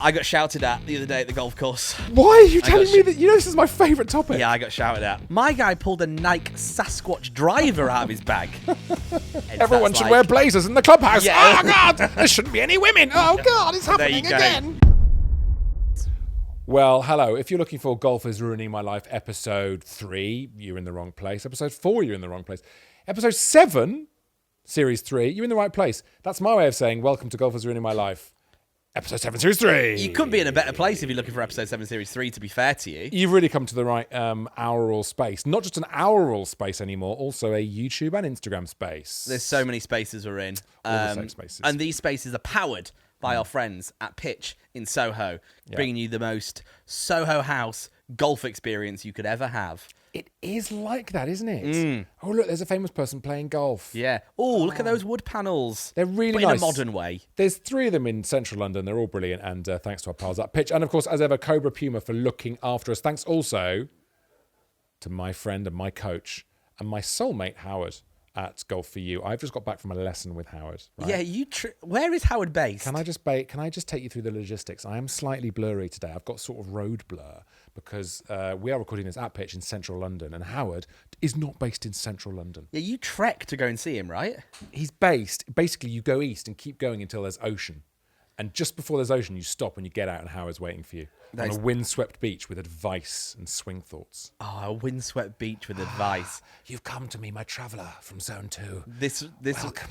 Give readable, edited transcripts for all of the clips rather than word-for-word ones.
I got shouted at the other day at the golf course. Why are you telling me that? You know this is my favourite topic. Yeah, I got shouted at. My guy pulled a Nike Sasquatch driver out of his bag. Everyone should wear blazers in the clubhouse. Yeah. Oh, God, there shouldn't be any women. Oh, God, it's happening again. Well, hello. If you're looking for Golf is Ruining My Life, episode 3, you're in the wrong place. Episode 4, you're in the wrong place. Episode 7, series 3, you're in the right place. That's my way of saying welcome to Golf is Ruining My Life. Episode 7, Series 3. You couldn't be in a better place if you're looking for Episode 7, Series 3, to be fair to you. You've really come to the right aural space. Not just an aural space anymore, also a YouTube and Instagram space. There's so many spaces we're in. All the same spaces. And these spaces are powered by our friends at Pitch in Soho, bringing you the most Soho House golf experience you could ever have. It is like that, isn't it? Oh, look, there's a famous person playing golf. Yeah. Oh, look at those wood panels. They're really but nice. in a modern way. There's 3 of them in central London. They're all brilliant. And thanks to our pals at Pitch. And, of course, as ever, Cobra Puma for looking after us. Thanks also to my friend and my coach and my soulmate, Howard, at Golf For You. I've just got back from a lesson with Howard. Right? Yeah, where is Howard based? Can I just take you through the logistics? I am slightly blurry today. I've got sort of road blur because we are recording this at Pitch in central London, and Howard is not based in central London. Yeah, you trek to go and see him, right? He's basically you go east and keep going until there's ocean. And just before there's ocean, you stop and you get out and Howard's waiting for you on a windswept beach with advice and swing thoughts. Oh, a windswept beach with advice. You've come to me, my traveller from Zone 2. This Welcome.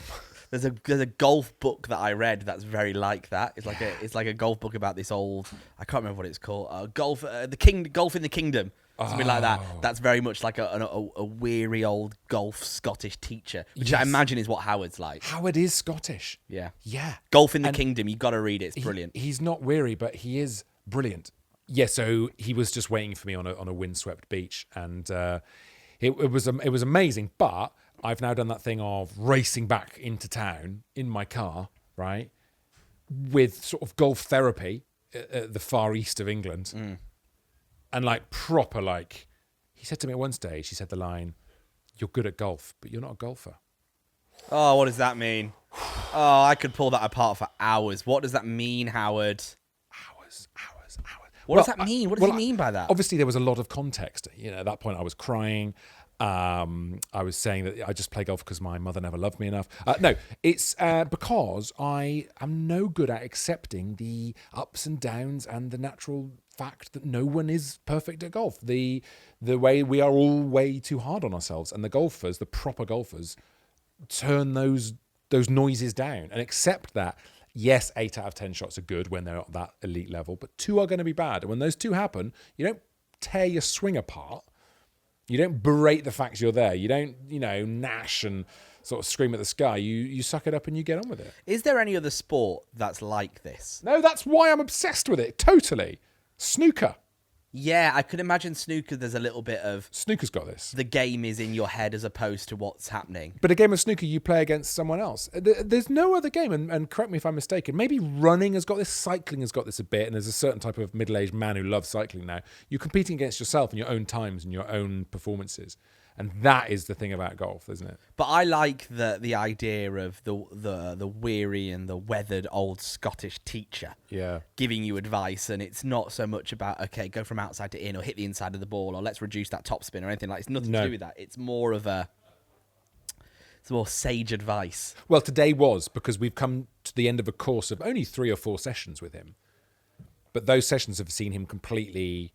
There's a golf book that I read that's very like that. It's like a golf book about this old, I can't remember what it's called. Golf in the Kingdom. Something like that. That's very much like a weary old golf Scottish teacher, which I imagine is what Howard's like. Howard is Scottish. Yeah. Yeah. Golf in the Kingdom. You've got to read it. It's brilliant. He's not weary, but he is brilliant. Yeah, so he was just waiting for me on a windswept beach, and it was amazing. But I've now done that thing of racing back into town in my car, right, with sort of golf therapy at the far east of England. And proper, he said to me at one stage, he said the line, "You're good at golf, but you're not a golfer." Oh, what does that mean? Oh, I could pull that apart for hours. What does that mean, Howard? Hours. What does that mean? What does he mean by that? Obviously, there was a lot of context. At that point, I was crying. I was saying that I just play golf because my mother never loved me enough. No, it's because I am no good at accepting the ups and downs and the natural fact that no one is perfect at golf. The way we are all way too hard on ourselves, and the golfers, the proper golfers, turn those noises down and accept that. Yes, 8 out of 10 shots are good when they're at that elite level, but 2 are going to be bad. And when those 2 happen, you don't tear your swing apart. You don't berate the fact you're there. You don't, gnash and sort of scream at the sky. You suck it up and you get on with it. Is there any other sport that's like this? No, that's why I'm obsessed with it. Totally. Snooker. Yeah, I could imagine snooker. There's a little bit of snooker's got this. The game is in your head as opposed to what's happening. But a game of snooker, you play against someone else. There's no other game, and correct me if I'm mistaken. Maybe running has got this, cycling has got this a bit, and there's a certain type of middle-aged man who loves cycling now. You're competing against yourself and your own times and your own performances. And that is the thing about golf, isn't it? But I like the idea of the weary and the weathered old Scottish teacher giving you advice, and it's not so much about, okay, go from outside to in or hit the inside of the ball or let's reduce that topspin or anything like that. It's nothing to do with that. It's more sage advice. Well, today was, because we've come to the end of a course of only 3 or 4 sessions with him. But those sessions have seen him completely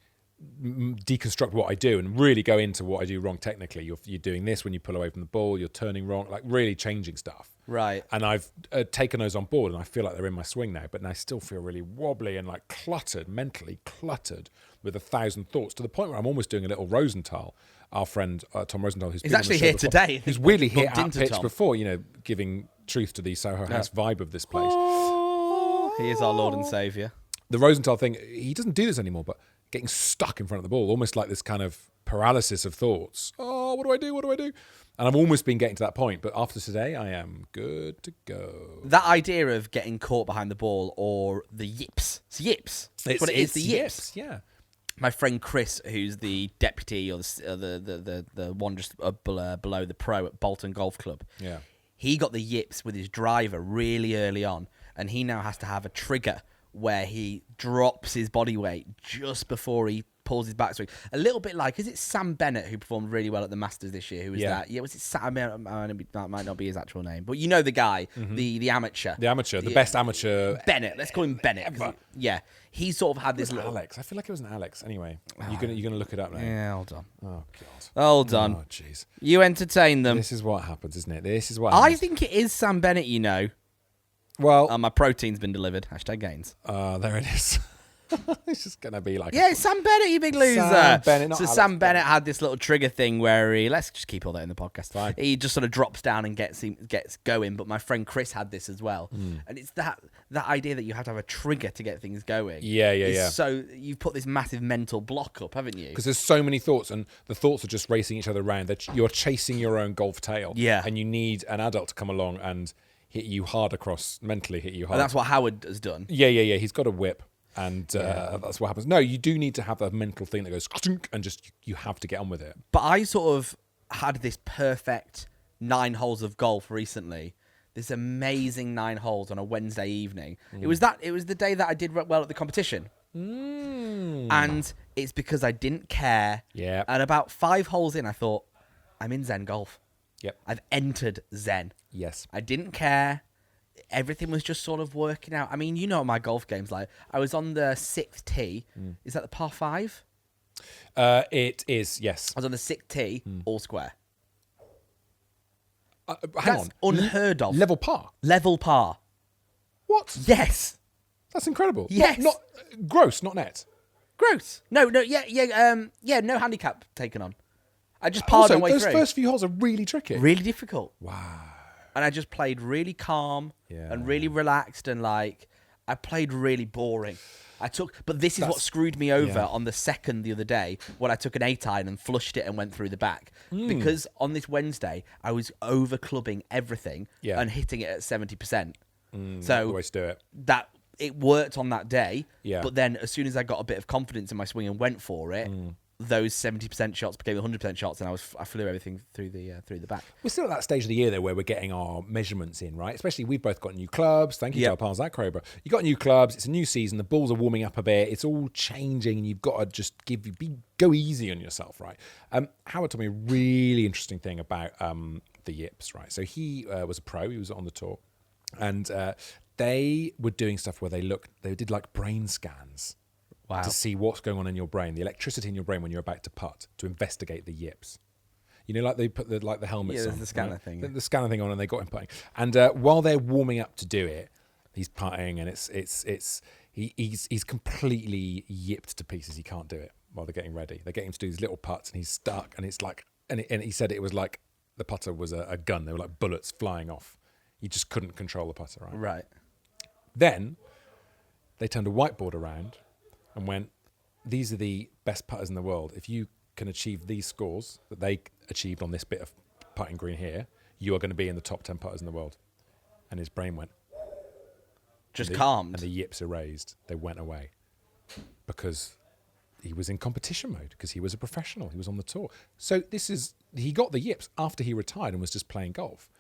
deconstruct what I do and really go into what I do wrong technically. You're doing this when you pull away from the ball, you're turning wrong, really changing stuff. Right. And I've taken those on board and I feel like they're in my swing now, but I still feel really wobbly and mentally cluttered with 1,000 thoughts, to the point where I'm almost doing a little Rosenthal, our friend Tom Rosenthal, who's he's actually here today. He's weirdly here at Pitch before, giving truth to the Soho House vibe of this place. Oh, he is our Lord and Saviour. The Rosenthal thing, he doesn't do this anymore, but getting stuck in front of the ball, almost like this kind of paralysis of thoughts. Oh, what do I do? What do I do? And I've almost been getting to that point, but after today, I am good to go. That idea of getting caught behind the ball or the yips. It's yips. That's what it is, the yips. Yeah. My friend Chris, who's the deputy or the one just below the pro at Bolton Golf Club, he got the yips with his driver really early on, and he now has to have a trigger where he drops his body weight just before he pulls his backswing. A little bit like, is it Sam Bennett who performed really well at the Masters this year? Who was that? Yeah, was it Sam? That might not be his actual name, but you know the guy, the amateur. The best amateur. Bennett. Let's call him Bennett. He sort of had this little... Alex. I feel like it was an Alex. Anyway, you're gonna look it up now. Yeah, hold on. Oh god. Hold on. Oh jeez. You entertain them. This is what happens, isn't it? This is what happens. I think it is Sam Bennett, you know. Well, my protein's been delivered. #gains. There it is. It's just gonna be like, it's Sam Bennett, you big loser. Sam Bennett, not Alex Sam Bennett had this little trigger thing where let's just keep all that in the podcast. Fine. He just sort of drops down and gets going. But my friend Chris had this as well, and it's that idea that you have to have a trigger to get things going. Yeah. So you've put this massive mental block up, haven't you? Because there's so many thoughts, and the thoughts are just racing each other around. That you're chasing your own golf tail. Yeah. And you need an adult to come along and hit you hard across, mentally hit you hard. And that's what Howard has done. Yeah. He's got a whip. And that's what happens. No, you do need to have that mental thing that goes and just you have to get on with it. But I sort of had this perfect 9 holes of golf recently. This amazing 9 holes on a Wednesday evening. It was the day that I did well at the competition. And it's because I didn't care. Yeah. And about 5 holes in, I thought, I'm in Zen golf. Yep. I've entered Zen. Yes. I didn't care. Everything was just sort of working out. I mean, you know what my golf game's like. I was on the 6th tee. Is that the par 5? It is, yes. I was on the 6th tee, all square. Hang on. Unheard of. Level par? Level par. What? Yes. That's incredible. Yes. Not gross, not net. Gross. No, no, no handicap taken on. I just parred Also, my way those through. first few holes are really tricky. Really difficult. Wow. And I just played really calm and really relaxed, and like I played really boring. But this is what screwed me over on the second the other day when I took an 8-iron and flushed it and went through the back. Because on this Wednesday I was over clubbing everything and hitting it at 70%. So always do it. That it worked on that day. Yeah. But then as soon as I got a bit of confidence in my swing and went for it, those 70% shots became 100% shots, and I flew everything through the back. We're still at that stage of the year, though, where we're getting our measurements in, right? Especially we've both got new clubs. Thank you, Pals, that Cobra. You got new clubs. It's a new season. The balls are warming up a bit. It's all changing, and you've got to just go easy on yourself, right? Howard told me a really interesting thing about the yips, right? So he was a pro. He was on the tour, and they were doing stuff where they did like brain scans. Wow. To see what's going on in your brain, the electricity in your brain when you're about to putt, to investigate the yips. You know, like they put the helmets on. The scanner thing. The scanner thing on, and they got him putting. And while they're warming up to do it, he's putting, and he's completely yipped to pieces. He can't do it while they're getting ready. They get him to do these little putts, and he's stuck. And it's like, and he said it was like the putter was a gun. They were like bullets flying off. You just couldn't control the putter, right? Right. Then they turned a whiteboard around and went, these are the best putters in the world. If you can achieve these scores that they achieved on this bit of putting green here, you are going to be in the top 10 putters in the world. And his brain went... Just calmed. And the yips erased. They went away. Because he was in competition mode, because he was a professional. He was on the tour. So he got the yips after he retired and was just playing golf.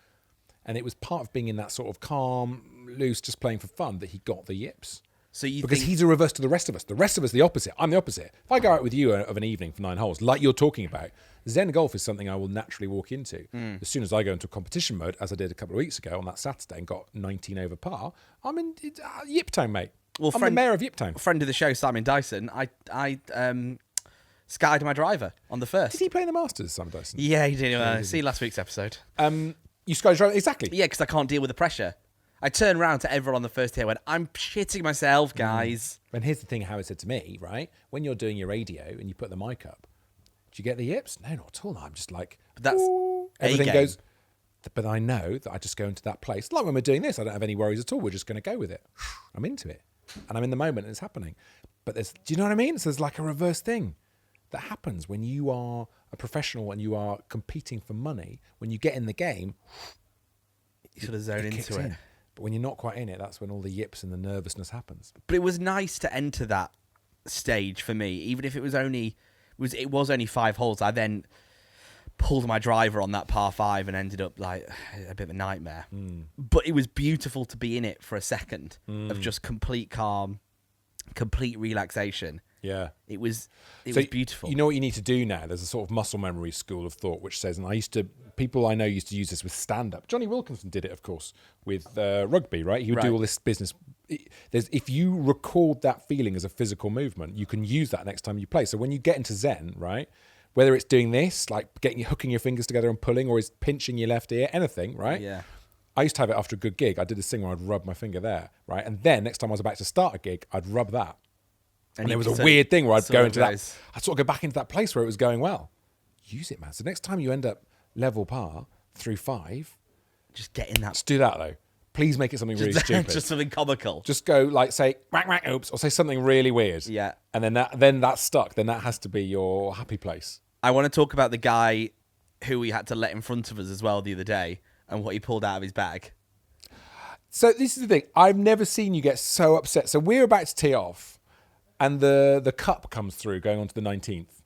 And it was part of being in that sort of calm, loose, just playing for fun that he got the yips. So because he's a reverse to the rest of us. The rest of us, the opposite. I'm the opposite. If I go out with you of an evening for 9 holes, like you're talking about, Zen golf is something I will naturally walk into. As soon as I go into competition mode, as I did a couple of weeks ago on that Saturday and got 19 over par, I'm in Yip Town, mate. Well, I'm the mayor of Yip Town. Friend of the show, Simon Dyson, I skied my driver on the first. Did he play in the Masters, Simon Dyson? Yeah, he did. See last week's episode. You skied your driver? Exactly. Yeah, because I can't deal with the pressure. I turned around to everyone on the first day and went, I'm shitting myself, guys. And here's the thing Howard said to me, right? When you're doing your radio and you put the mic up, do you get the yips? No, not at all. No, I'm just like, but that's everything goes. But I know that I just go into that place. Like when we're doing this, I don't have any worries at all. We're just going to go with it. I'm into it. And I'm in the moment and it's happening. But do you know what I mean? So there's like a reverse thing that happens when you are a professional and you are competing for money. When you get in the game, you sort of zone into it. But when you're not quite in it, that's when all the yips and the nervousness happens. But it was nice to enter that stage for me, even if it was only 5 holes. I then pulled my driver on that par 5 and ended up like a bit of a nightmare. But it was beautiful to be in it for a second of just complete calm, complete relaxation. Yeah. It was So beautiful. You know what you need to do now? There's a sort of muscle memory school of thought which says, and people I know used to use this with stand-up. Johnny Wilkinson did it, of course, with rugby, right? He would do all this business. If you record that feeling as a physical movement, you can use that next time you play. So when you get into Zen, right, whether it's doing this, like hooking your fingers together and pulling, or is pinching your left ear, anything, right? Yeah. I used to have it after a good gig. I did this thing where I'd rub my finger there, right? And then next time I was about to start a gig, I'd rub that. And it was a weird thing where I'd go into that. I'd sort of go back into that place where it was going well. Use it, man. So next time you end up level par through 5, just get in that. Just do that though. Please make it something really stupid. Just something comical. Just go like say whack whack oops, or say something really weird. Yeah. And then that's stuck. Then that has to be your happy place. I want to talk about the guy who we had to let in front of us as well the other day, and what he pulled out of his bag. So this is the thing. I've never seen you get so upset. So we're about to tee off. And the cup comes through going on to the 19th,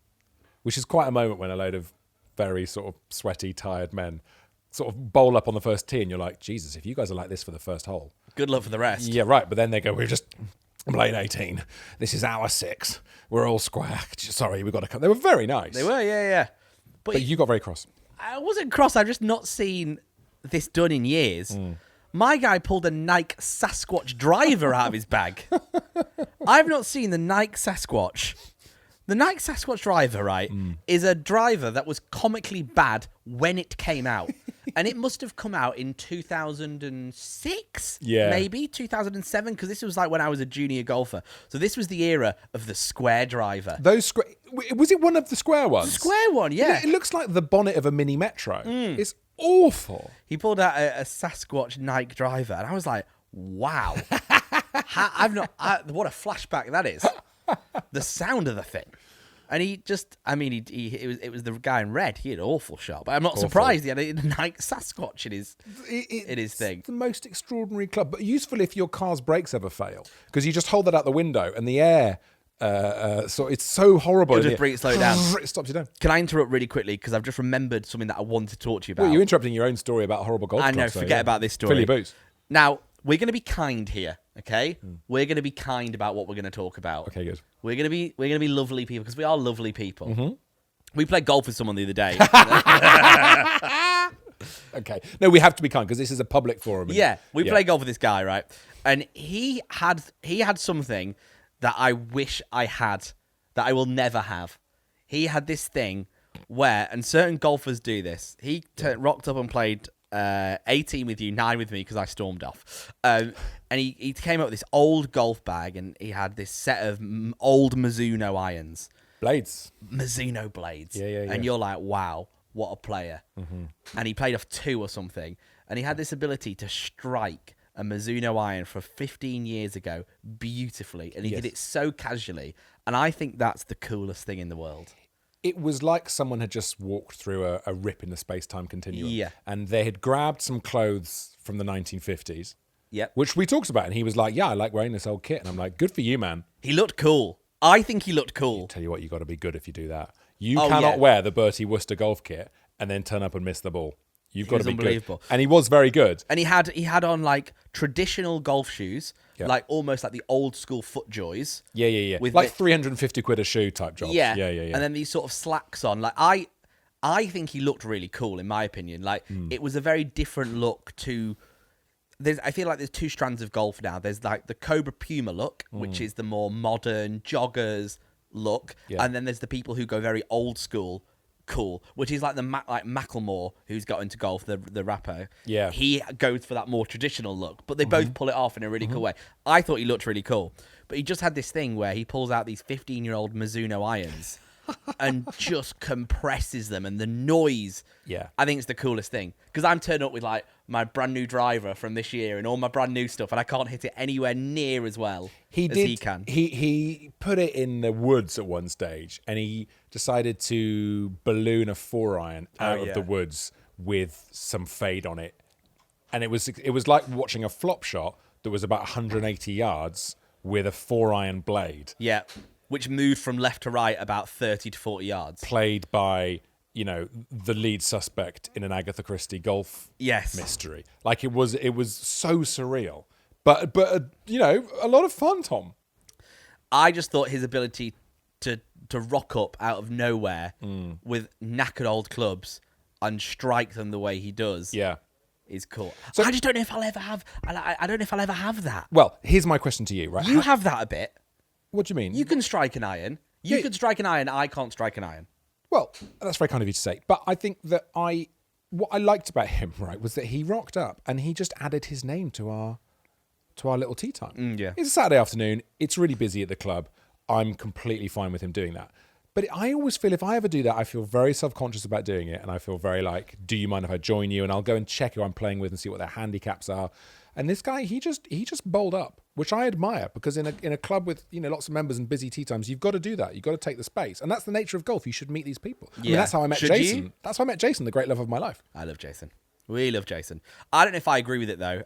which is quite a moment when a load of very sort of sweaty, tired men sort of bowl up on the first tee, and you're like, Jesus, if you guys are like this for the first hole. Good luck for the rest. Yeah, right. But then they go, we're just playing 18. This is our 6. We're all square. Sorry, we've got to come. They were very nice. They were, yeah. But you got very cross. I wasn't cross. I've just not seen this done in years. My guy pulled a Nike Sasquatch driver out of his bag. I've not seen the Nike Sasquatch. The Nike Sasquatch driver, right, is a driver that was comically bad when it came out. And it must have come out in 2006, maybe 2007, because this was like when I was a junior golfer. So this was the era of the square driver. Was it one of the square ones? The square one, yeah. It looks like the bonnet of a mini Metro. It's awful. He pulled out a Sasquatch Nike driver, and I was like, wow. What a flashback that is. The sound of the thing. And it was the guy in red. He had an awful shot, but I'm not surprised he had a Nike Sasquatch in his thing. It's the most extraordinary club, but useful if your car's brakes ever fail, because you just hold that out the window and the air. So it's so horrible. It'll just bring it slow down. It stops you down. Can I interrupt really quickly, because I've just remembered something that I wanted to talk to you about. Well, you're interrupting your own story about horrible golf clubs. I know. Forget about this story. Fill your boots. Now, we're going to be kind here, okay? We're going to be kind about what we're going to talk about. Okay, good. We're going to be lovely people, because we are lovely people. Mm-hmm. We played golf with someone the other day. Okay. No, we have to be kind, because this is a public forum. Yeah, we played golf with this guy, right? And he had something that I wish I had, that I will never have. He had this thing where, and certain golfers do this, he rocked up and played 18 with you, 9 with me, because I stormed off. And he came up with this old golf bag, and he had this set of old Mizuno irons. Blades. Mizuno blades. Yeah. And you're like, wow, what a player. Mm-hmm. And he played off 2 or something. And he had this ability to strike a Mizuno iron from 15 years ago beautifully. And he did it so casually. And I think that's the coolest thing in the world. It was like someone had just walked through a rip in the space-time continuum. Yeah. And they had grabbed some clothes from the 1950s. Yep. Which we talked about. And he was like, yeah, I like wearing this old kit. And I'm like, good for you, man. He looked cool. I think he looked cool. I'll tell you what, you got to be good if you do that. You cannot wear the Bertie Wooster golf kit and then turn up and miss the ball. You've got to be unbelievable. Good. And he was very good. And he had on like traditional golf shoes, like almost like the old school FootJoys. Yeah. With like 350 quid a shoe type job. Yeah. And then these sort of slacks on. Like I think he looked really cool, in my opinion. Like it was a very different look to. I feel like there's 2 strands of golf now. There's like the Cobra Puma look, which is the more modern joggers look, and then there's the people who go very old school. Cool, which is like like Macklemore, who's got into golf, the rapper. Yeah, he goes for that more traditional look, but they both pull it off in a really cool way. I thought he looked really cool, but he just had this thing where he pulls out these 15-year-old Mizuno irons and just compresses them, and the noise. Yeah, I think it's the coolest thing, because I'm turned up with like my brand new driver from this year and all my brand new stuff, and I can't hit it anywhere near as well as he can. He put it in the woods at one stage, and he decided to balloon a 4-iron out of the woods with some fade on it, and it was like watching a flop shot that was about 180 yards with a 4-iron blade. Yeah, which moved from left to right about 30 to 40 yards. Played by, the lead suspect in an Agatha Christie golf mystery. Like it was so surreal, but a lot of fun, Tom. I just thought his ability to rock up out of nowhere with knackered old clubs and strike them the way he does is cool. So I just don't know if I'll ever have. I don't know if I'll ever have that. Well, here's my question to you, right? You have that a bit. What do you mean? You can strike an iron. You can strike an iron. I can't strike an iron. Well, that's very kind of you to say. But I think that what I liked about him, right, was that he rocked up and he just added his name to our little tea time. Yeah. It's a Saturday afternoon. It's really busy at the club. I'm completely fine with him doing that. But I always feel if I ever do that, I feel very self-conscious about doing it. And I feel very like, do you mind if I join you? And I'll go and check who I'm playing with and see what their handicaps are. And this guy, he just bowled up, which I admire, because in a club with lots of members and busy tea times, you've got to do that. You've got to take the space, and that's the nature of golf. You should meet these people. I mean, that's how I met Jason. You? That's how I met Jason, the great love of my life. I love Jason. We love Jason. I don't know if I agree with it though.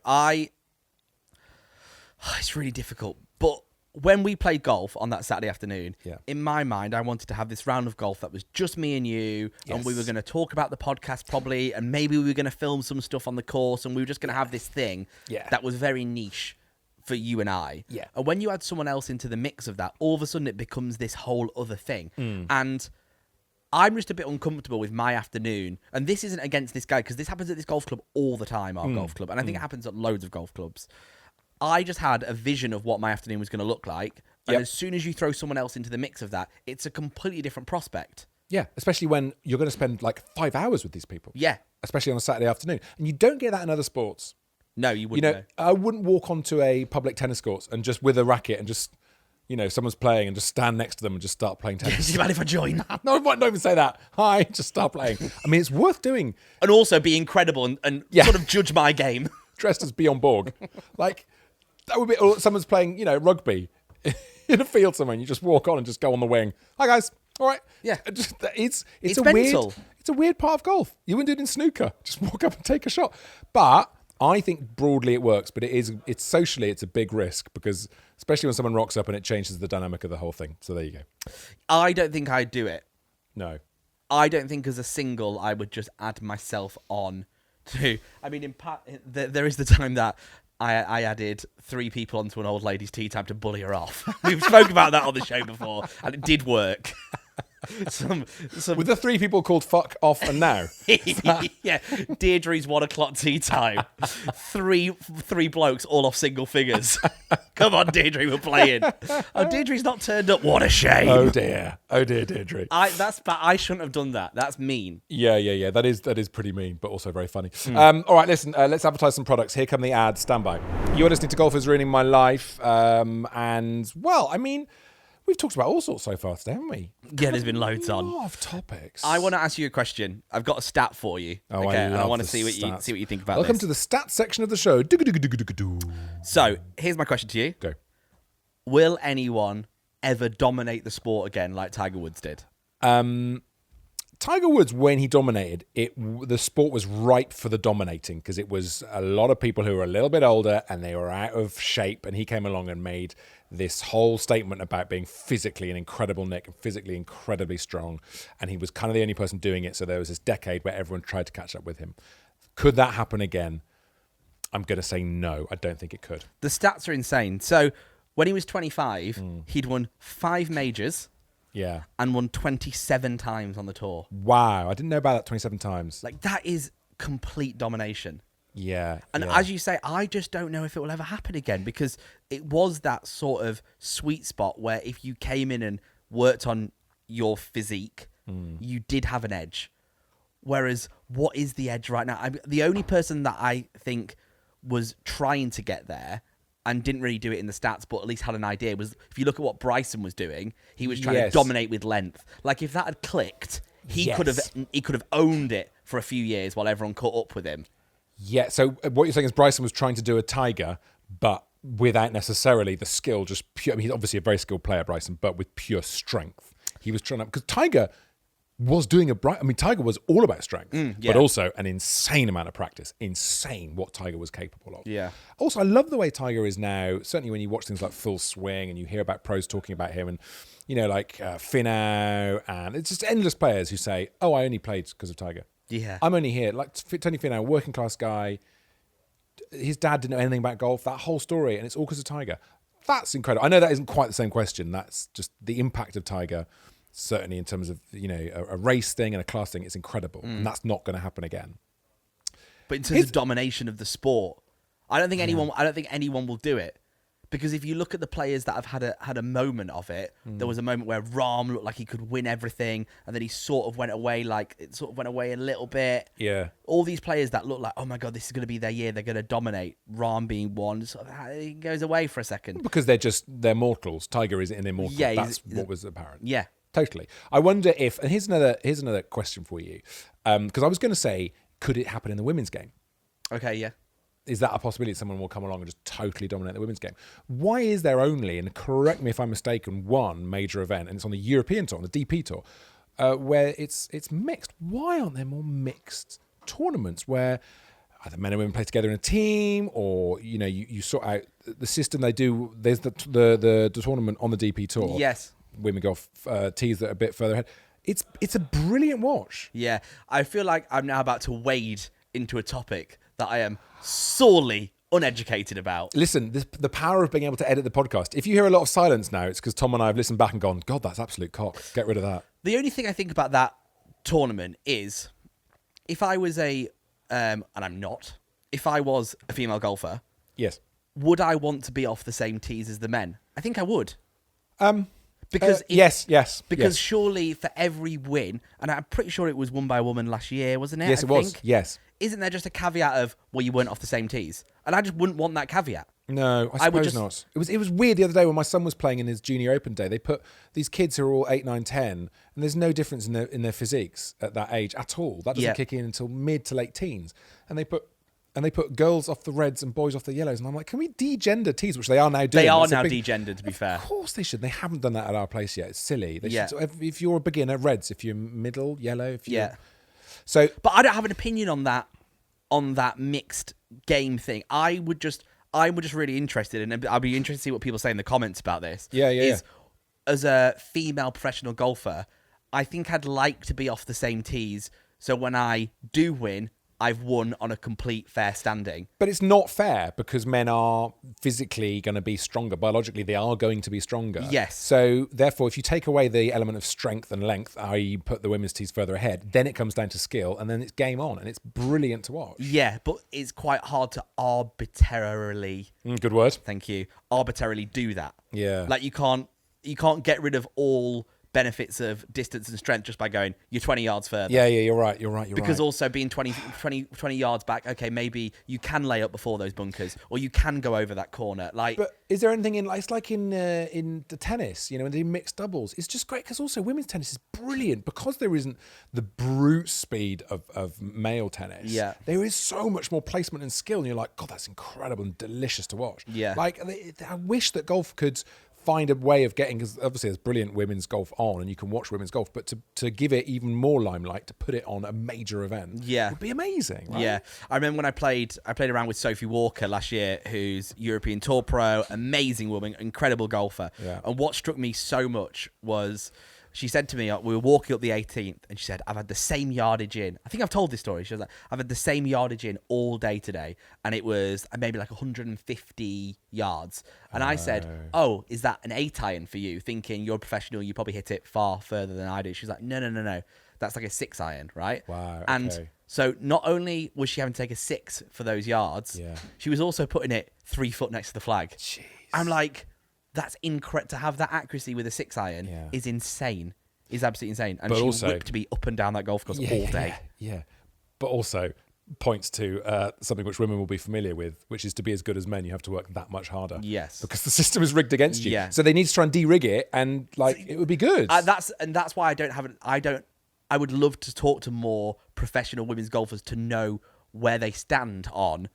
It's really difficult. But when we played golf on that Saturday afternoon, in my mind, I wanted to have this round of golf that was just me and you, and we were going to talk about the podcast probably, and maybe we were going to film some stuff on the course, and we were just going to have this thing that was very niche for you and I. Yeah. And when you add someone else into the mix of that, all of a sudden it becomes this whole other thing. And I'm just a bit uncomfortable with my afternoon. And this isn't against this guy, because this happens at this golf club all the time, our golf club. And I think it happens at loads of golf clubs. I just had a vision of what my afternoon was going to look like. And as soon as you throw someone else into the mix of that, it's a completely different prospect. Yeah, especially when you're going to spend like 5 hours with these people. Yeah. Especially on a Saturday afternoon. And you don't get that in other sports. No, you wouldn't. I wouldn't walk onto a public tennis course and just with a racket and just, someone's playing and just stand next to them and just start playing tennis. Do you mind if I join? No, I might not even say that. Hi, just start playing. I mean, it's worth doing. And also be incredible and sort of judge my game. Dressed as Bjorn Borg. Like, that would be, or someone's playing, rugby in a field somewhere and you just walk on and just go on the wing. Hi, guys. All right. Yeah. It's a weird part of golf. You wouldn't do it in snooker. Just walk up and take a shot. But I think broadly it works, but it's socially, it's a big risk, because especially when someone rocks up and it changes the dynamic of the whole thing. So there you go. I don't think I'd do it. No. I don't think as a single I would just add myself on to... I mean, there is the time that I added 3 people onto an old lady's tea time to bully her off. We've spoken about that on the show before, and it did work. With the 3 people called Fuck, Off, and Now. Yeah, Deirdre's 1 o'clock tea time. Three blokes all off single figures. Come on, Deirdre, we're playing. Oh, Deirdre's not turned up. What a shame. Oh dear, Deirdre. I shouldn't have done that. That's mean. Yeah. That is pretty mean, but also very funny. All right, listen. Let's advertise some products. Here come the ads. Stand by. You're listening to Golf is Ruining My Life, and well, I mean, we've talked about all sorts so far today, haven't we? Yeah, there's been loads on. A lot of topics. I want to ask you a question. I've got a stat for you. Oh, okay? I want to see what you think about Welcome this. to the stats section of the show. So, here's my question to you. Go. Will anyone ever dominate the sport again like Tiger Woods did? Tiger Woods, when he dominated, the sport was ripe for the dominating, because it was a lot of people who were a little bit older and they were out of shape, and he came along and made this whole statement about being physically an incredible Nick and physically incredibly strong, and he was kind of the only person doing it, so there was this decade where everyone tried to catch up with him. Could that happen again? I'm going to say no. I don't think it could. The stats are insane. So when he was 25, he'd won 5 majors. Yeah. And won 27 times on the tour. Wow. I didn't know about that 27 times. Like, that is complete domination. Yeah. And as you say, I just don't know if it will ever happen again, because it was that sort of sweet spot where if you came in and worked on your physique, you did have an edge. Whereas, what is the edge right now? The only person that I think was trying to get there and didn't really do it in the stats, but at least had an idea, was if you look at what Bryson was doing, he was trying to dominate with length. Like, if that had clicked, he could have owned it for a few years while everyone caught up with him. Yeah, so what you're saying is Bryson was trying to do a Tiger, but without necessarily the skill, just pure... I mean, he's obviously a very skilled player, Bryson, but with pure strength. He was trying to... Because Tiger was doing Tiger was all about strength, but also an insane amount of practice. Insane what Tiger was capable of. Yeah. Also, I love the way Tiger is now, certainly when you watch things like Full Swing and you hear about pros talking about him, and, like Finau, and it's just endless players who say, oh, I only played because of Tiger. Yeah. I'm only here. Like Tony Finau, working class guy. His dad didn't know anything about golf, that whole story, and it's all because of Tiger. That's incredible. I know that isn't quite the same question. That's just the impact of Tiger, certainly in terms of, a race thing and a class thing. It's incredible. And that's not going to happen again. But in terms of domination of the sport, I don't think anyone will do it. Because if you look at the players that have had a moment of it, there was a moment where Rahm looked like he could win everything, and then he sort of went away, a little bit. Yeah. All these players that look like, oh my God, this is going to be their year, they're going to dominate. Rahm being one, he goes away for a second. Because they're mortals. Tiger is an immortal. Yeah, that's what was apparent. Yeah. Totally. I wonder if, and here's another question for you, because I was going to say, could it happen in the women's game? Okay, yeah. Is that a possibility? Someone will come along and just totally dominate the women's game. Why is there only, and correct me if I'm mistaken, one major event, and it's on the European tour, on the DP tour, where it's mixed? Why aren't there more mixed tournaments where either men and women play together in a team, or you sort out the system they do? There's the tournament on the DP tour. Yes, women golf tees that are a bit further ahead. It's a brilliant watch. Yeah, I feel like I'm now about to wade into a topic that I am sorely uneducated about. Listen, the power of being able to edit the podcast. If you hear a lot of silence now, it's because Tom and I have listened back and gone, God, that's absolute cock. Get rid of that. The only thing I think about that tournament is, if I was and I'm not, if I was a female golfer, yes, would I want to be off the same tees as the men? I think I would. Because yes. Surely for every win, and I'm pretty sure it was won by a woman last year, wasn't it? Yes, it was. Yes. Isn't there just a caveat of, well, you weren't off the same tees? And I just wouldn't want that caveat. No, I suppose not. It was weird the other day when my son was playing in his junior open day. They put these kids who are all 8, 9, 10, and there's no difference in their physiques at that age at all. That doesn't kick in until mid to late teens. And they put girls off the reds and boys off the yellows. And I'm like, can we de-gender tees, which they are now doing? They are now de-gendered, to be fair. Of course they should. They haven't done that at our place yet. It's silly. They should. If you're a beginner, reds. If you're middle, yellow. So, but I don't have an opinion on that mixed game thing. I'm just really interested, and I'll be interested to see what people say in the comments about this. Yeah. As a female professional golfer, I think I'd like to be off the same tees, so when I do win, I've won on a complete fair standing. But it's not fair because men are physically going to be stronger. Biologically, they are going to be stronger. Yes. So therefore, if you take away the element of strength and length, i.e. put the women's tees further ahead, then it comes down to skill, and then it's game on, and it's brilliant to watch. Yeah, but it's quite hard to arbitrarily... good word. Thank you. Arbitrarily do that. Yeah. Like you can't get rid of all benefits of distance and strength just by going, you're 20 yards further. Yeah, you're right. Because also being 20 yards back, okay, maybe you can lay up before those bunkers, or you can go over that corner. But is there anything it's like in the tennis, when they mixed doubles, it's just great because also women's tennis is brilliant because there isn't the brute speed of male tennis. Yeah. There is so much more placement and skill, and you're like, God, that's incredible and delicious to watch. Yeah. Like, I wish that golf could find a way of getting, because obviously there's brilliant women's golf on and you can watch women's golf, but to give it even more limelight, to put it on a major event would be amazing, right? Yeah. I remember when I played around with Sophie Walker last year, who's European Tour Pro, amazing woman, incredible golfer. Yeah. And what struck me so much was, she said to me, we were walking up the 18th, and she said, I've had the same yardage in. I think I've told this story. She was like, I've had the same yardage in all day today. And it was maybe like 150 yards. And I said, oh, is that an 8-iron for you? Thinking you're a professional, you probably hit it far further than I do. She was like, no. That's like a 6-iron, right? Wow. Okay. And so not only was she having to take a 6 for those yards, she was also putting it 3 foot next to the flag. Jeez. I'm like, that's incorrect. To have that accuracy with a 6-iron is insane. Is absolutely insane. And she whipped me up and down that golf course all day. Yeah. But also points to something which women will be familiar with, which is to be as good as men, you have to work that much harder. Yes. Because the system is rigged against you. Yeah. So they need to try and de-rig it, and it would be good. That's why I would love to talk to more professional women's golfers to know where they stand on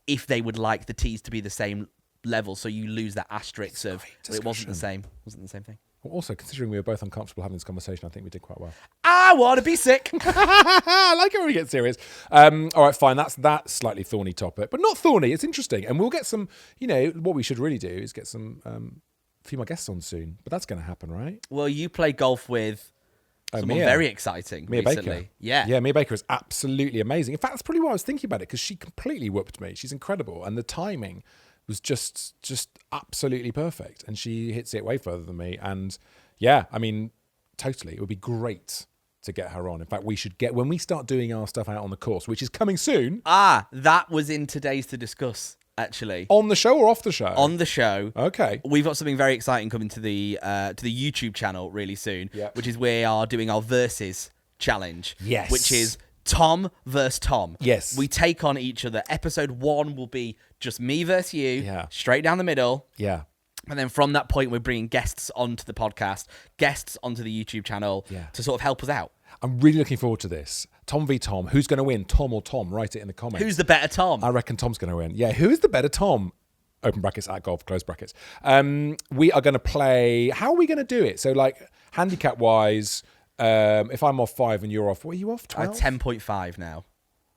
if they would like the tees to be the same level, so you lose that asterisk of it wasn't the same thing. Well, also, considering we were both uncomfortable having this conversation, I think we did quite well. I want to be sick. I like it when we get serious. All right, fine. That's that slightly thorny topic, but not thorny. It's interesting, and we'll get some. What we should really do is get some female guests on soon. But that's going to happen, right? Well, you play golf with someone very exciting Mia recently. Baker. Yeah, Mia Baker is absolutely amazing. In fact, that's probably why I was thinking about it, because she completely whooped me. She's incredible, and the timing was just absolutely perfect, and she hits it way further than me. And yeah, I mean, totally, it would be great to get her on. In fact, we should when we start doing our stuff out on the course, which is coming soon. That was in today's to discuss. Actually, on the show or off the show? On the show. Okay. We've got something very exciting coming to the YouTube channel really soon, which is we are doing our versus challenge. Yes. Which is Tom versus Tom. Yes. We take on each other. Episode 1 will be just me versus you. Yeah. Straight down the middle. Yeah. And then from that point, we're bringing guests onto the podcast, guests onto the YouTube channel to sort of help us out. I'm really looking forward to this. Tom v Tom. Who's going to win? Tom or Tom? Write it in the comments. Who's the better Tom? I reckon Tom's going to win. Yeah, who is the better Tom? Open brackets at golf, close brackets. We are going to play... How are we going to do it? So, like, handicap-wise, if I'm off 5 and you're off... What are you off, 12? 10.5 now.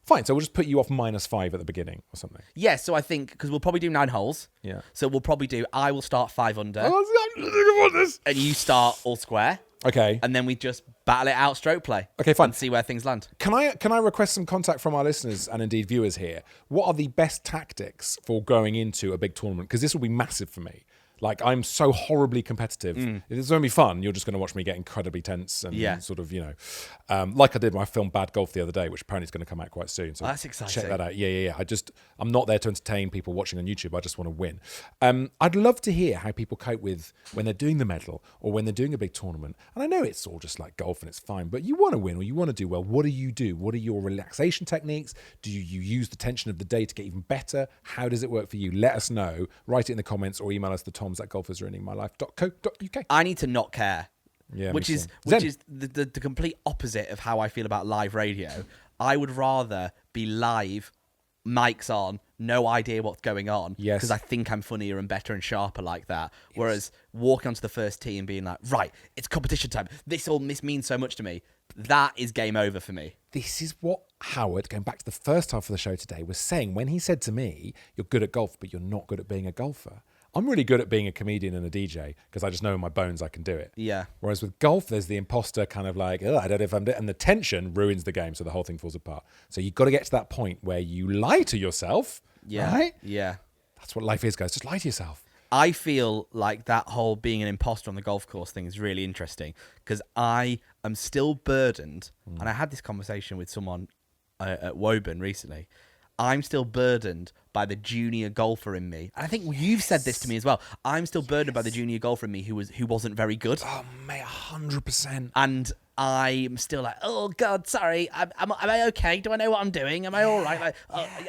Fine, so we'll just put you off -5 at the beginning or something. Yeah, so I think... Because we'll probably do 9 holes. Yeah. So we'll probably do... I will start 5 under. Oh, this. And you start all square. Okay. And then we just battle it out, stroke play. Okay, fine. And see where things land. Can I request some contact from our listeners and indeed viewers here? What are the best tactics for going into a big tournament? Because this will be massive for me. Like, I'm so horribly competitive. It's going to be fun. You're just going to watch me get incredibly tense and sort of, like I did my film Bad Golf the other day, which apparently is going to come out quite soon. So that's exciting. Check that out. Yeah. I'm not there to entertain people watching on YouTube. I just want to win. I'd love to hear how people cope with when they're doing the medal or when they're doing a big tournament. And I know it's all just like golf and it's fine, but you want to win or you want to do well. What do you do? What are your relaxation techniques? Do you use the tension of the day to get even better? How does it work for you? Let us know. Write it in the comments or email us toms@golfersruiningmylife.co.uk. I need to not care. Yeah, which is the complete opposite of how I feel about live radio. I would rather be live, mics on, no idea what's going on, because I think I'm funnier and better and sharper like that. Yes. Whereas walking onto the first tee and being like, right, it's competition time. This means so much to me. That is game over for me. This is what Howard, going back to the first half of the show today, was saying when he said to me, "You're good at golf, but you're not good at being a golfer." I'm really good at being a comedian and a DJ because I just know in my bones I can do it. Yeah. Whereas with golf, there's the imposter kind of like, oh, I don't know if I'm doing it. And the tension ruins the game, so the whole thing falls apart. So you've got to get to that point where you lie to yourself, right? Yeah. That's what life is, guys. Just lie to yourself. I feel like that whole being an imposter on the golf course thing is really interesting because I am still burdened, and I had this conversation with someone at Woburn recently. I'm still burdened by the junior golfer in me. And I think you've said this to me as well. I'm still burdened by the junior golfer in me who wasn't very good. Oh, mate, 100%. And I'm still like, oh, God, sorry. Am I okay? Do I know what I'm doing? Am I all right? Like,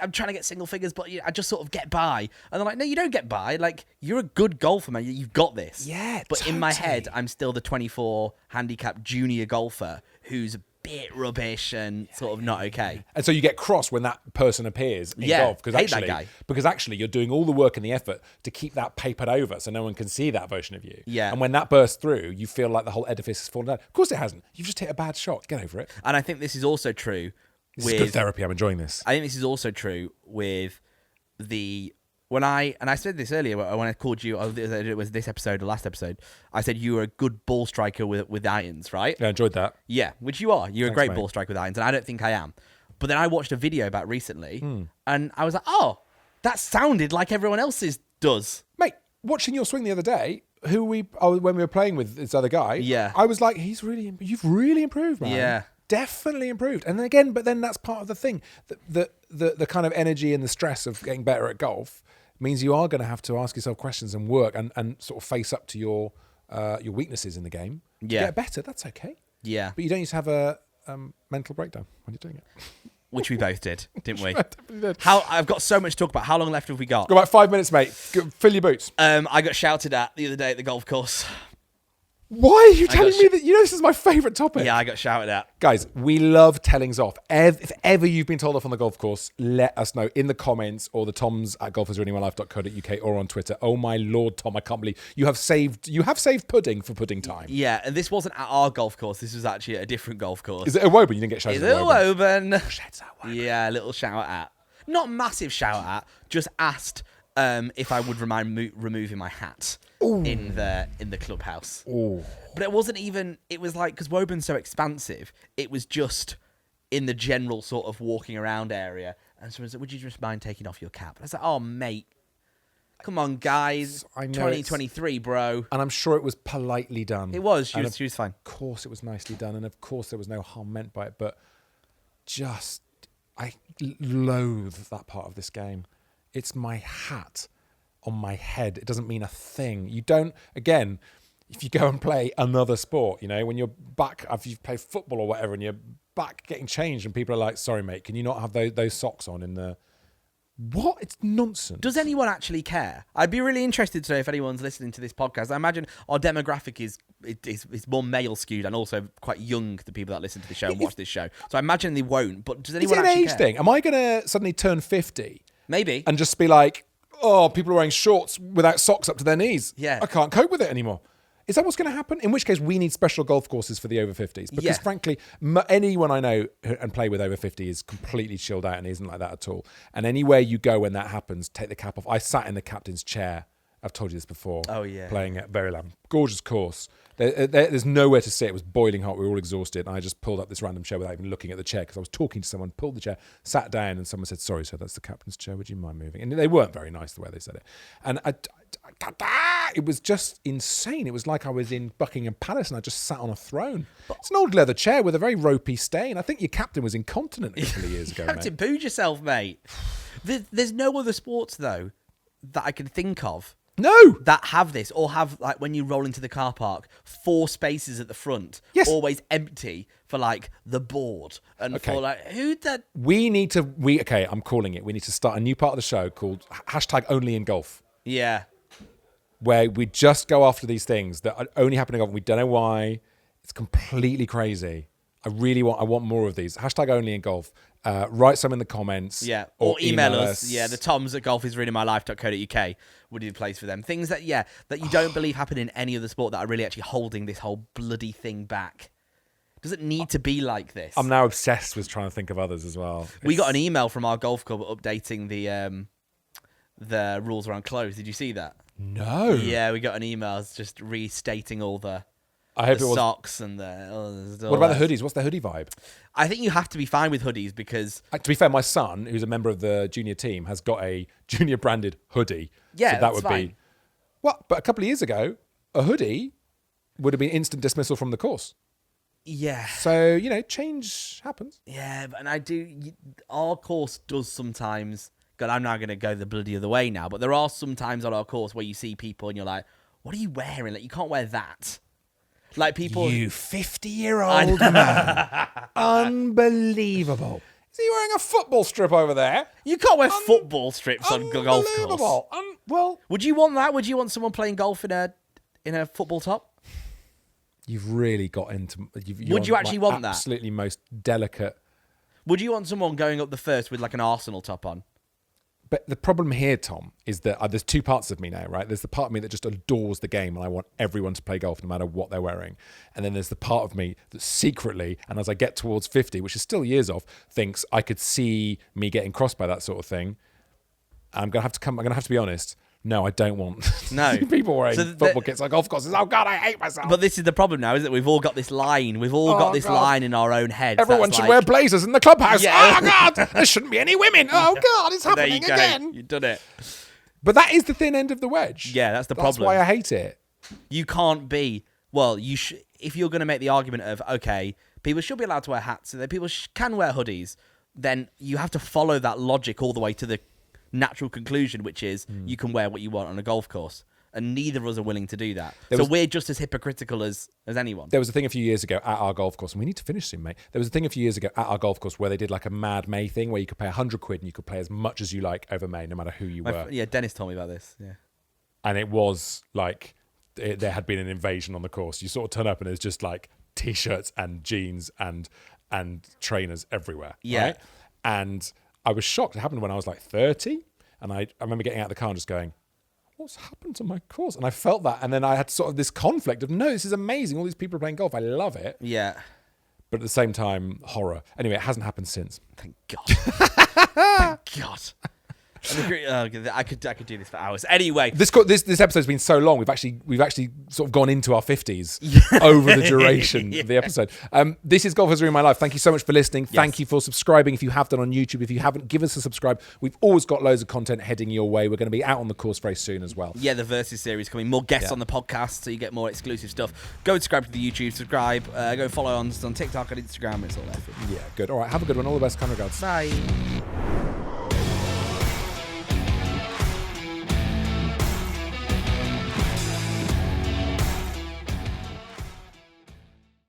I'm trying to get single figures, but I just sort of get by. And they're like, no, you don't get by. Like, you're a good golfer, man. You've got this. Yeah, But in my head, I'm still the 24 handicap junior golfer who's bit rubbish and sort of not okay. And so you get cross when that person appears in golf because actually you're doing all the work and the effort to keep that papered over so no one can see that version of you. Yeah. And when that bursts through, you feel like the whole edifice has fallen down. Of course it hasn't. You've just hit a bad shot. Get over it. And I think this is also true This is good therapy. I'm enjoying this. I think this is also true with when I said this earlier when I called you, it was this episode or last episode, I said you were a good ball striker with irons, right? Yeah, I enjoyed that. Yeah, which you are. You're a great ball striker with irons, and I don't think I am. But then I watched a video about recently, and I was like, oh, that sounded like everyone else's does. Mate, watching your swing the other day, when we were playing with this other guy, I was like, you've really improved, man. Yeah. Definitely improved. And then again, but then that's part of the thing. The kind of energy and the stress of getting better at golf means you are going to have to ask yourself questions and work and sort of face up to your weaknesses in the game. To get better, that's okay. Yeah. But you don't need to have a mental breakdown when you're doing it. Which we both did, didn't we? I definitely did. I've got so much to talk about. How long left have we got? Got about 5 minutes, mate. Fill your boots. I got shouted at the other day at the golf course. Why are you telling me that? You know, this is my favourite topic. Yeah, I got shouted at. Guys, we love tellings off. If ever you've been told off on the golf course, let us know in the comments or the toms@golfersruiningmylife.co.uk or on Twitter. Oh my Lord, Tom, I can't believe you have saved pudding for pudding time. Yeah, and this wasn't at our golf course. This was actually at a different golf course. Is it a Woburn? You didn't get shouted at Woburn. Woburn. Yeah, a little shout at. Not massive shout at, just asked if I would mind removing my hat. Ooh. in the clubhouse. Ooh. But it wasn't even, it was like, because Woburn's so expansive, it was just in the general sort of walking around area. And someone said, would you just mind taking off your cap? And I was like, oh, mate, Come on, guys. I know 2023, bro. And I'm sure it was politely done. It was. She was fine. Of course it was nicely done. And of course there was no harm meant by it. But I loathe that part of this game. It's my hat on my head. It doesn't mean a thing. You don't, again, if you go and play another sport, when you're back, after you've played football or whatever, and you're back getting changed and people are like, sorry, mate, can you not have those socks on in the... What? It's nonsense. Does anyone actually care? I'd be really interested to know if anyone's listening to this podcast. I imagine our demographic is more male skewed and also quite young, the people that listen to the show and watch this show. So I imagine they won't. But does anyone actually care? Is it an age thing? Am I going to suddenly turn 50? Maybe. And just be like, oh, people are wearing shorts without socks up to their knees. Yeah. I can't cope with it anymore. Is that what's going to happen? In which case, we need special golf courses for the over 50s. Because frankly, anyone I know and play with over 50 is completely chilled out and isn't like that at all. And anywhere you go when that happens, take the cap off. I sat in the captain's chair. I've told you this before. Oh, yeah. Playing at Verulam. Gorgeous course. There's nowhere to sit. It was boiling hot. We were all exhausted. And I just pulled up this random chair without even looking at the chair because I was talking to someone, pulled the chair, sat down, and someone said, sorry, sir, that's the captain's chair. Would you mind moving? And they weren't very nice the way they said it. And it was just insane. It was like I was in Buckingham Palace and I just sat on a throne. It's an old leather chair with a very ropey stain. I think your captain was incontinent a couple of years ago, Captain, pooed yourself, mate. There's no other sports, though, that I can think of. No! That have this, or have, like, when you roll into the car park, 4 spaces at the front, always empty for, like, the board. And for, like, I'm calling it. We need to start a new part of the show called #OnlyInGolf. Yeah. Where we just go after these things that only happen in golf and we don't know why. It's completely crazy. I want more of these. #OnlyInGolf. Write some in the comments. Yeah. Or email us. Yeah, the toms at golfisruiningmylife.co.uk would be the place for them. Things that you don't believe happen in any other sport that are really actually holding this whole bloody thing back. Does it need to be like this? I'm now obsessed with trying to think of others as well. We got an email from our golf club updating the rules around clothes. Did you see that? No. Yeah, we got an email just restating all the socks and the... What about the hoodies? What's the hoodie vibe? I think you have to be fine with hoodies because... To be fair, my son, who's a member of the junior team, has got a junior branded hoodie. Yeah, so that would be... What? But a couple of years ago, a hoodie would have been instant dismissal from the course. Yeah. So, change happens. Yeah, and our course does sometimes... God, I'm now going to go the bloody other way now, but there are some times on our course where you see people and you're like, what are you wearing? Like, you can't wear that. Like people... You 50-year-old man. Unbelievable. Is he wearing a football strip over there? You can't wear football strips on golf course. Well... Would you want that? Would you want someone playing golf in a football top? You've really got into... Would you actually want that? Absolutely most delicate... Would you want someone going up the first with like an Arsenal top on? But the problem here, Tom, is that there's 2 parts of me now, right? There's the part of me that just adores the game and I want everyone to play golf no matter what they're wearing. And then there's the part of me that secretly, and as I get towards 50, which is still years off, thinks I could see me getting crossed by that sort of thing. I'm going to have to be honest. No, I don't want people wearing football kits on golf courses. Oh, God, I hate myself. But this is the problem now, isn't it? We've all got this line. We've all got this line in our own heads. Everyone should wear blazers in the clubhouse. Yeah. Oh, God, there shouldn't be any women. Oh, God, it's happening again. You've done it. But that is the thin end of the wedge. Yeah, that's the problem. That's why I hate it. You can't be... Well, if you're going to make the argument of, okay, people should be allowed to wear hats, and people can wear hoodies, then you have to follow that logic all the way to the natural conclusion, which is you can wear what you want on a golf course, and neither of us are willing to do that. We're just as hypocritical as anyone. There was a thing a few years ago at our golf course, and we need to finish soon, mate. There was a thing a few years ago at our golf course where they did like a Mad May thing where you could pay £100 and you could play as much as you like over May, no matter who you were. Yeah, Dennis told me about this. Yeah, and it was like there had been an invasion on the course. You sort of turn up and there's just like t-shirts and jeans and trainers everywhere. Yeah, right? And I was shocked. It happened when I was like 30, and I remember getting out of the car and just going, what's happened to my course? And I felt that, and then I had sort of this conflict of, no, this is amazing. All these people are playing golf. I love it. Yeah. But at the same time, horror. Anyway, it hasn't happened since. Thank God. Thank God. I could do this for hours. Anyway, this episode's been so long. We've actually sort of gone into our 50s over the duration of the episode. This is Golf Has Ruined My Life. Thank you so much for listening. Yes. Thank you for subscribing if you have done on YouTube. If you haven't, give us a subscribe. We've always got loads of content heading your way. We're going to be out on the course very soon as well. Yeah, the Versus series coming. More guests on the podcast, so you get more exclusive stuff. Go and subscribe to the YouTube. Subscribe. Go and follow on TikTok and Instagram. It's all there for you. Yeah, good. All right, have a good one. All the best. Kind regards. Bye.